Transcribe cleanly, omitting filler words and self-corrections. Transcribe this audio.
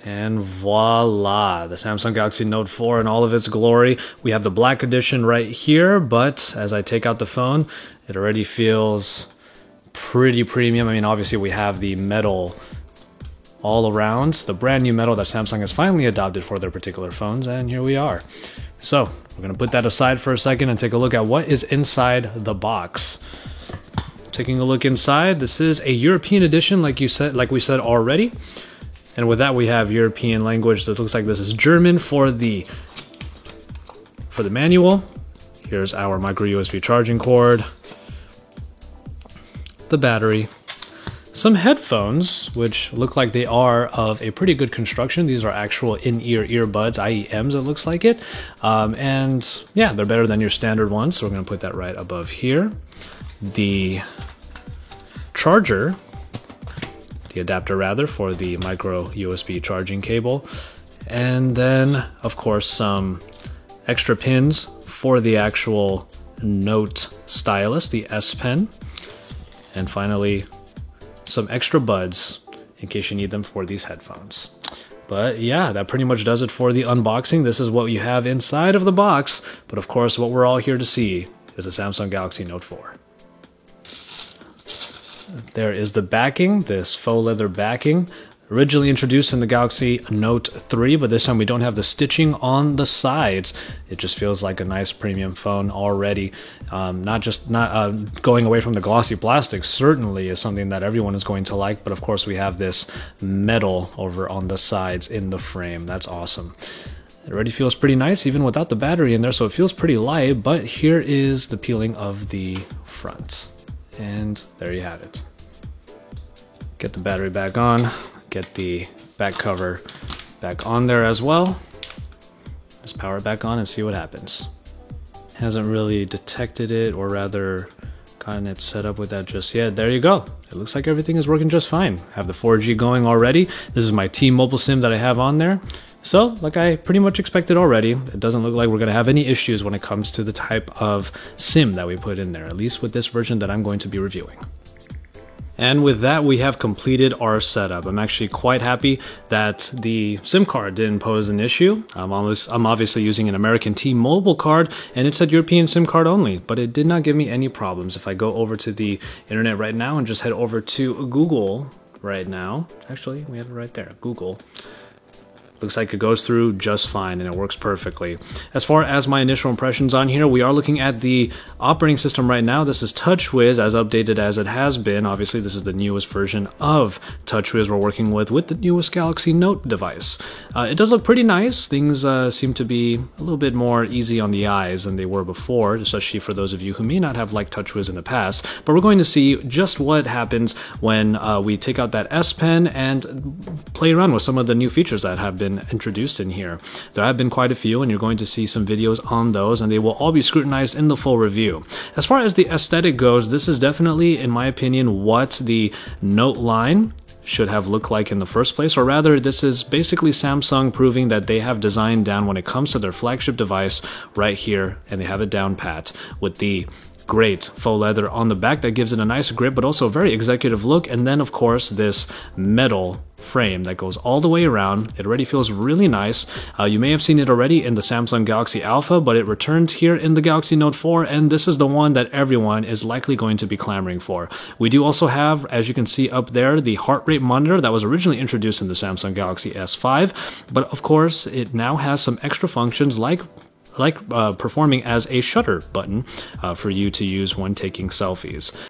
And voila, the Samsung Galaxy Note 4 in all of its glory. We have the black edition right here, but as I take out the phone, it already feels pretty premium. I mean, obviously we have the metal all around, the brand new metal that Samsung has finally adopted for their particular phones, and here we are. So we're gonna put that aside for a second and take a look at what is inside the box. Taking a look inside, this is a European edition, like we said already. And with that, we have European language. This looks like this is German for the manual. Here's our micro USB charging cord, the battery, some headphones, which look like they are of a pretty good construction. These are actual in-ear earbuds, IEMs, it looks like it. And yeah, they're better than your standard ones. So we're gonna put that right above here. The charger, the adapter rather, for the micro USB charging cable. And then, of course, some extra pins for the actual Note stylus, the S Pen. And finally, some extra buds in case you need them for these headphones. But yeah, that pretty much does it for the unboxing. This is what you have inside of the box. But of course, what we're all here to see is the Samsung Galaxy Note 4. There is the backing, this faux leather backing, originally introduced in the Galaxy Note 3, but this time we don't have the stitching on the sides. It just feels like a nice premium phone already. Not going away from the glossy plastic certainly is something that everyone is going to like, but of course we have this metal over on the sides in the frame. That's awesome. It already feels pretty nice even without the battery in there, so it feels pretty light, but here is the peeling of the front. And there you have it. Get the battery back on, get the back cover back on there as well. Just power it back on and see what happens. Hasn't really detected it, or rather gotten it set up with that just yet. There you go. It looks like everything is working just fine. I have the 4G going already. This is my T-Mobile SIM that I have on there. So, like I pretty much expected already, it doesn't look like we're going to have any issues when it comes to the type of SIM that we put in there, at least with this version that I'm going to be reviewing. And with that, we have completed our setup. I'm actually quite happy that the SIM card didn't pose an issue. I'm obviously using an American T-Mobile card, and it said European SIM card only, but it did not give me any problems. If I go over to the internet right now and just head over to Google right now, actually, we have it right there, Google. Looks like it goes through just fine and it works perfectly. As far as my initial impressions on here, we are looking at the operating system right now. This is TouchWiz, as updated as it has been. Obviously, this is the newest version of TouchWiz we're working with the newest Galaxy Note device. It does look pretty nice. Things seem to be a little bit more easy on the eyes than they were before, especially for those of you who may not have liked TouchWiz in the past. But we're going to see just what happens when we take out that S Pen and play around with some of the new features that have been introduced in here. There have been quite a few, and you're going to see some videos on those, and they will all be scrutinized in the full review. As far as the aesthetic goes, this is definitely, in my opinion, what the Note line should have looked like in the first place, or rather, this is basically Samsung proving that they have designed down when it comes to their flagship device right here, and they have it down pat with the great faux leather on the back that gives it a nice grip, but also a very executive look. And then, of course, this metal frame that goes all the way around. It already feels really nice. You may have seen it already in the Samsung Galaxy Alpha, but it returned here in the Galaxy Note 4, and this is the one that everyone is likely going to be clamoring for. We do also have, as you can see up there, the heart rate monitor that was originally introduced in the Samsung Galaxy S5, but of course, it now has some extra functions like performing as a shutter button for you to use when taking selfies.